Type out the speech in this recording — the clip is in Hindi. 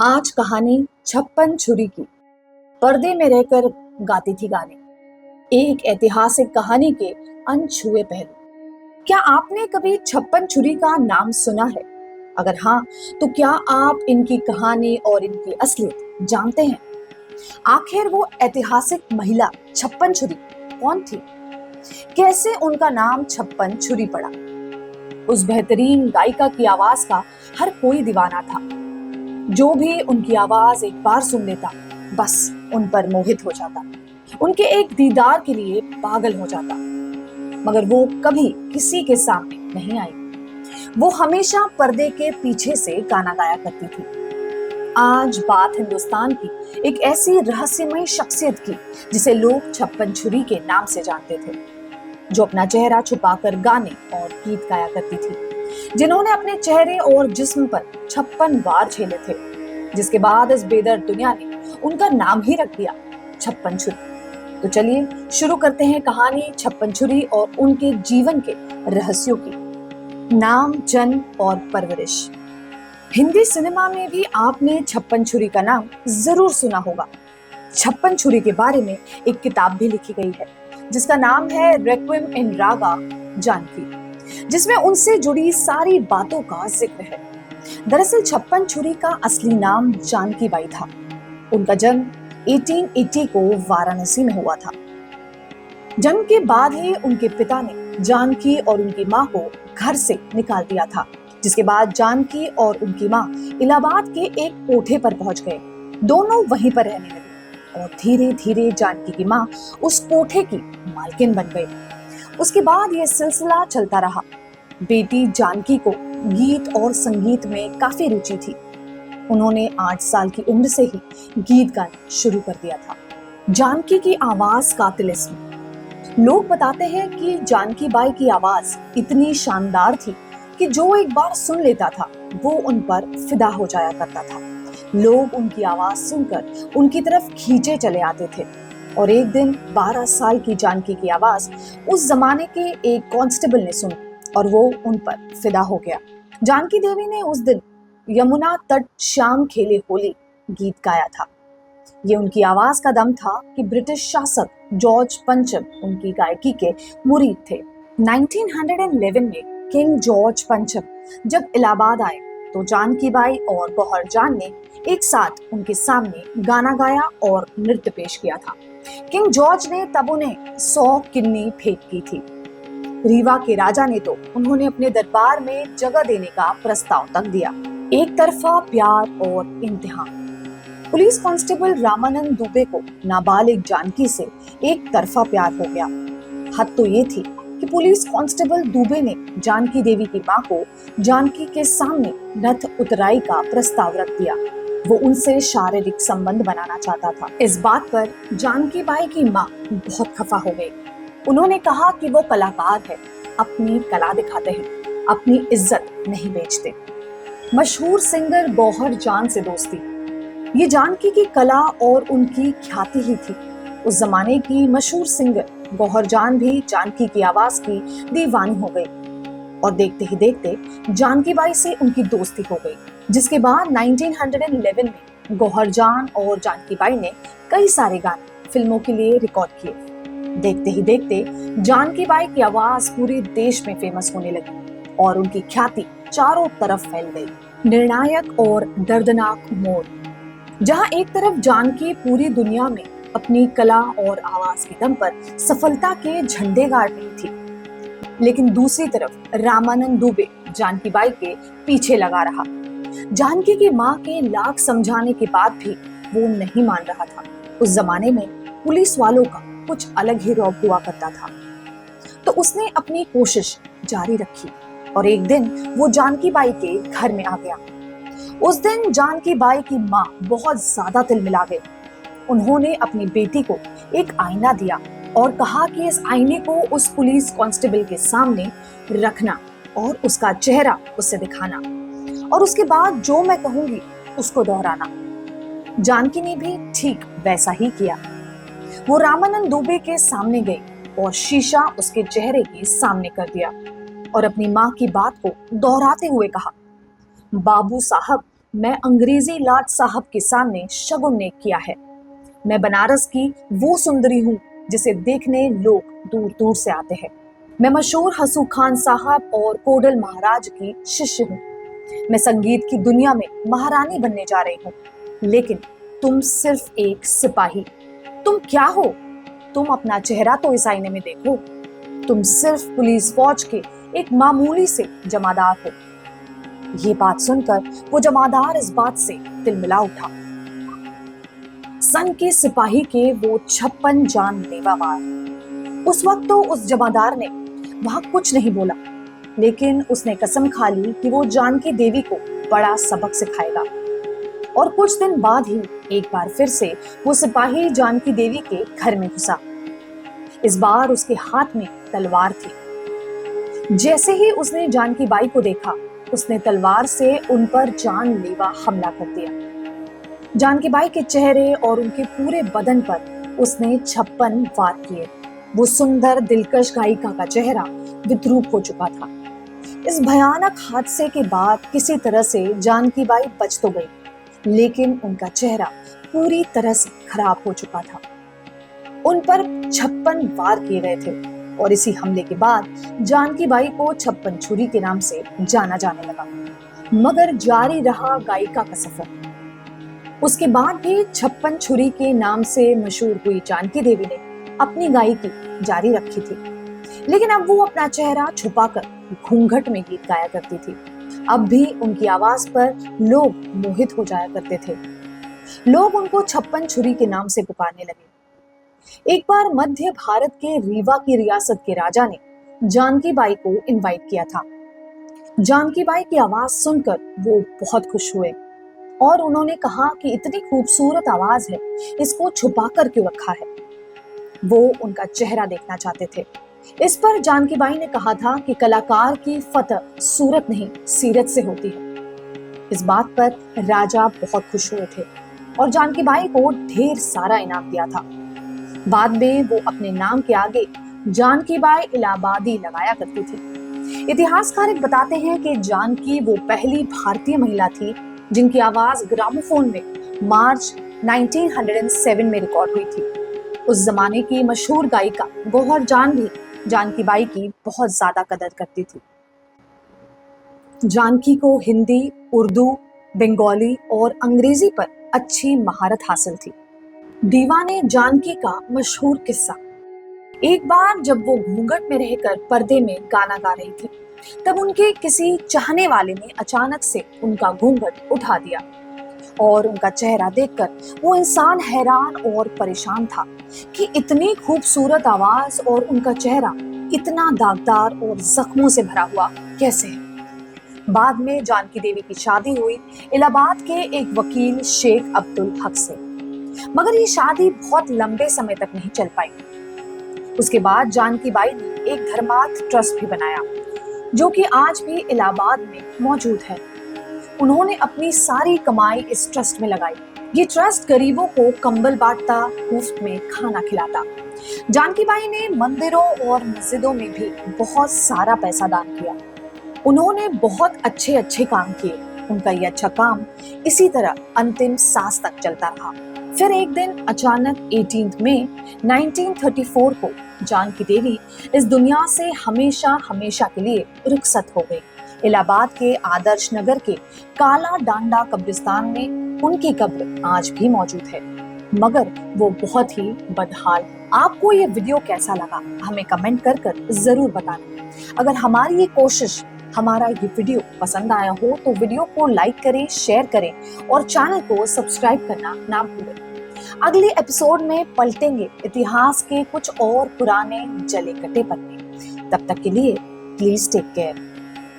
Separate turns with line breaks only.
आज कहानी छप्पन छुरी की। पर्दे में रहकर गाती थी गाने, एक ऐतिहासिक कहानी के अनछुए पहलू। क्या आपने कभी छप्पन छुरी का नाम सुना है? अगर हाँ, तो क्या आप इनकी कहानी और इनकी असलियत जानते हैं? आखिर वो ऐतिहासिक महिला छप्पन छुरी कौन थी? कैसे उनका नाम छप्पन छुरी पड़ा? उस बेहतरीन गायिका की आवाज का हर कोई दीवाना था। जो भी उनकी आवाज एक बार सुन लेता, बस उन पर मोहित हो जाता, उनके एक दीदार के लिए पागल हो जाता। मगर वो कभी किसी के सामने नहीं आई। वो हमेशा पर्दे के पीछे से गाना गाया करती थी। आज बात हिंदुस्तान की एक ऐसी रहस्यमयी शख्सियत की जिसे लोग छप्पन छुरी के नाम से जानते थे, जो अपना चेहरा छुपाकर गाने और गीत गाया करती थी, जिन्होंने अपने चेहरे और जिस्म पर 56 वार झेले थे, जिसके बाद इस बेदर्द दुनिया ने उनका नाम ही रख दिया छप्पन छुरी। तो चलिए शुरू करते हैं कहानी छप्पन छुरी और उनके जीवन के रहस्यों की। नाम, जन्म और परवरिश। हिंदी सिनेमा में भी आपने छप्पन छुरी का नाम जरूर सुना होगा। छप्पन छुरी के बारे में एक किताब भी लिखी गई है जिसका नाम है रेक्विएम इन रागा जानकी, जिसमें उनसे जुड़ी सारी बातों का जिक्र है। दरअसल छप्पन छुरी का असली नाम जानकी बाई था। उनका जन्म 1880 को वाराणसी में हुआ था। जन्म के बाद ही उनके पिता ने जानकी और उनकी मां को घर से निकाल दिया था, जिसके बाद जानकी और उनकी मां इलाहाबाद के एक कोठे पर पहुंच गए। दोनों वहीं पर रहने लगे और धीरे धीरे जानकी की मां उस कोठे की मालकिन बन गई। उसके बाद यह सिलसिला चलता रहा। बेटी जानकी को गीत और संगीत में काफी रुचि थी। उन्होंने 8 साल की उम्र से ही गीत गाना शुरू कर दिया था। जानकी की आवाज का तिलिस्म। लोग बताते हैं कि जानकी बाई की आवाज इतनी शानदार थी कि जो एक बार सुन लेता था वो उन पर फिदा हो जाया करता था। लोग उनकी आवाज सुनकर उनकी तरफ खींचे चले आते थे। और एक दिन 12 साल की जानकी की आवाज उस जमाने के एक कांस्टेबल ने सुनी और वो उन पर फिदा हो गया। जानकी देवी ने उस दिन यमुना तट श्याम खेले होली गीत गाया था। ये उनकी आवाज का दम था कि ब्रिटिश शासक जॉर्ज पंचम उनकी गायकी के मुरीद थे। 1911 में किंग जॉर्ज पंचम जब इलाहाबाद आए तो जानकी बाई और गौहर जान ने एक साथ उनके सामने गाना गाया और नृत्य पेश किया था। किंग जॉर्ज ने तब उन्हें 100 किन्नी भेंट की थी। रीवा के राजा ने तो उन्होंने अपने दरबार में जगह देने का प्रस्ताव तक दिया। एक तरफा प्यार और इम्तिहान। पुलिस कांस्टेबल रामानंद दुबे को नाबालिग जानकी से एक तरफा प्यार हो गया। हद तो ये थी कि पुलिस कांस्टेबल दुबे ने जानकी देवी की मां को जानकी के सामने नथ उतराई का प्रस्ताव रख दिया। वो उनसे शारीरिक संबंध बनाना चाहता था। इस बात पर जानकी बाई की मां बहुत खफा हो गई। उन्होंने कहा कि वो कलाकार है, अपनी कला दिखाते हैं, अपनी इज्जत नहीं बेचते। मशहूर सिंगर गौहर जान से दोस्ती। ये जानकी की कला और उनकी ख्याति ही थी। उस जमाने की मशहूर सिंगर गौहर जान भी जानकी की आवाज की दीवानी हो गई और देखते ही देखते जानकी बाई से उनकी दोस्ती हो गई, जिसके बाद 1911 में गौहर जान और जानकी बाई ने कई सारे गाने फिल्मों के लिए रिकॉर्ड किए। देखते ही देखते जानकी बाई की आवाज पूरे देश में फेमस होने लगी और उनकी ख्याति चारों तरफ फैल गई। निर्णायक और दर्दनाक मोड़। जहां एक तरफ जानकी पूरी दुनिया में अपनी कला और आवाज के दम पर सफलता के झंडे गाड़ रही थी, लेकिन दूसरी तरफ रामानंद दुबे जानकी बाई के पीछे लगा रहा। जानकी की मां के लाख समझाने के बाद भी वो नहीं मान रहा था। उस जमाने में पुलिस वालों का कुछ अलग ही रौब हुआ करता था, तो उसने अपनी कोशिश जारी रखी और एक दिन वो जानकी बाई के घर में आ गया। उस दिन जानकी बाई की मां बहुत ज्यादा तिलमिला गई। उन्होंने अपनी बेटी को एक आईना दिया और कहा कि इस आईने को उस पुलिस कांस्टेबल के सामने रखना और उसका चेहरा उसे दिखाना, और उसके बाद जो मैं कहूंगी उसको दोहराना। जानकी ने भी ठीक वैसा ही किया। वो रामानंद दुबे के सामने गई और शीशा उसके चेहरे के सामने कर दिया और अपनी मां की बात को दोहराते हुए कहा, बाबू साहब, मैं अंग्रेजी लाट साहब के सामने शगुन किया है। मैं बनारस की वो सुंदरी हूँ जिसे देखने लोग दूर दूर से आते हैं। मैं मशहूर हसू खान साहब और कोडल महाराज की शिष्य हूँ। मैं संगीत की दुनिया में महारानी बनने जा रही हूँ, लेकिन तुम सिर्फ एक सिपाही। तुम क्या हो? तुम अपना चेहरा तो इस आईने में देखो। तुम सिर्फ पुलिस फौज के एक मामूली से जमादार हो। ये बात सुनकर वो जमादार इस बात से तिलमिला उठा। सन के सिपाही के वो 56 जानलेवा वार। उस वक्त तो उस जमादार ने वहां कुछ नहीं बोला, लेकिन उसने कसम खा ली कि वो जानकी देवी को बड़ा सबक सिखाएगा। और कुछ दिन बाद ही एक बार फिर से वो सिपाही जानकी देवी के घर में घुसा। इस बार उसके हाथ में तलवार थी। जैसे ही उसने जानकी बाई को देखा, उसने तलवार से उन पर जानलेवा हमला कर दिया। जानकी बाई के चेहरे और उनके पूरे बदन पर उसने 56 वार किए। वो सुंदर दिलकश गायिका का चेहरा विद्रूप हो चुका था। इस भयानक हादसे के बाद किसी तरह से जानकी बाई बच तो गई, लेकिन उनका चेहरा पूरी तरह से खराब हो चुका था। उन पर 56 वार किए गए थे और इसी हमले के बाद जानकी बाई को 56 छुरी के नाम से जाना जाने लगा। मगर जारी रहा गायिका का सफर। उसके बाद भी 56 छुरी के नाम से मशहूर हुई जानकी देवी ने अपनी गायकी जारी रखी थी, लेकिन अब वो अपना चेहरा छुपाकर घूंघट में गीत गाया करती थी। अब भी उनकी आवाज पर लोग मोहित हो जाया करते थे। लोग उनको 56 छुरी के नाम से पुकारने लगे। एक बार मध्य भारत के रीवा की रियासत के राजा ने जानकी बाई को इनवाइट किया था। जानकी बाई की आवाज सुनकर वो बहुत खुश हुए और उन्होंने कहा कि इतनी खूबसूरत आवाज है, इसको छुपा कर क्यों रखा है। वो उनका चेहरा देखना चाहते थे। इस पर जानकी बाई ने कहा था कि कलाकार की फतह सूरत नहीं सीरत से होती है। इस बात पर राजा बहुत खुश हुए थे और जानकी बाई को ढेर सारा इनाम दिया था। बाद में वो अपने नाम के आगे जानकी बाई इलाहाबादी लगाया करती थी। इतिहासकार बताते हैं कि जानकी वो पहली भारतीय महिला थी जिनकी आवाज ग्रामोफोन में मार्च 1907 में रिकॉर्ड हुई थी। उस जमाने की मशहूर गायिका गौहर जान भी जानकी बाई की बहुत ज्यादा कदर करती थी। जानकी को हिंदी, उर्दू, बंगाली और अंग्रेजी पर अच्छी महारत हासिल थी। दीवाने जानकी का मशहूर किस्सा। एक बार जब वो घूंघट में रहकर पर्दे में गाना गा रही थी, तब उनके किसी चाहने वाले ने अचानक से उनका घूंघट उठा दिया और उनका चेहरा देखकर वो इंसान हैरान और परेशान था कि इतनी खूबसूरत आवाज और उनका चेहरा इतना दागदार और जख्मों से भरा हुआ कैसे है। बाद में जानकी देवी की शादी हुई इलाहाबाद के एक वकील शेख अब्दुल हक से, मगर ये शादी बहुत लंबे समय तक नहीं चल पाई। उसके बाद जानकी बाई ने एक धर्मार्थ ट्रस्ट भी बनाया, जो कि आज भी इलाहाबाद में मौजूद है। उन्होंने अपनी सारी कमाई इस ट्रस्ट में लगाई। ये ट्रस्ट गरीबों को कंबल बांटता, मुफ्त में खाना खिलाता। जानकी बाई ने मंदिरों और मस्जिदों में भी बहुत सारा पैसा दान किया। उन्होंने बहुत अच्छे अच्छे काम किए। उनका ये अच्छा काम इसी तरह अंतिम सांस तक चलता रहा। फिर एक दिन अचानक 18 मई 1934 को जानकी देवी इस दुनिया से हमेशा हमेशा के लिए रुखसत हो गई। इलाहाबाद के आदर्श नगर के काला डांडा कब्रिस्तान में उनकी कब्र आज भी मौजूद है, मगर वो बहुत ही बदहाल। आपको ये वीडियो कैसा लगा हमें कमेंट कर जरूर बताना। अगर हमारी ये कोशिश, हमारा ये वीडियो पसंद आया हो तो वीडियो को लाइक करें, शेयर करें और चैनल को सब्सक्राइब करना ना भूलें। अगले एपिसोड में पलटेंगे इतिहास के कुछ और पुराने जले कटे पन्ने। तब तक के लिए प्लीज टेक केयर।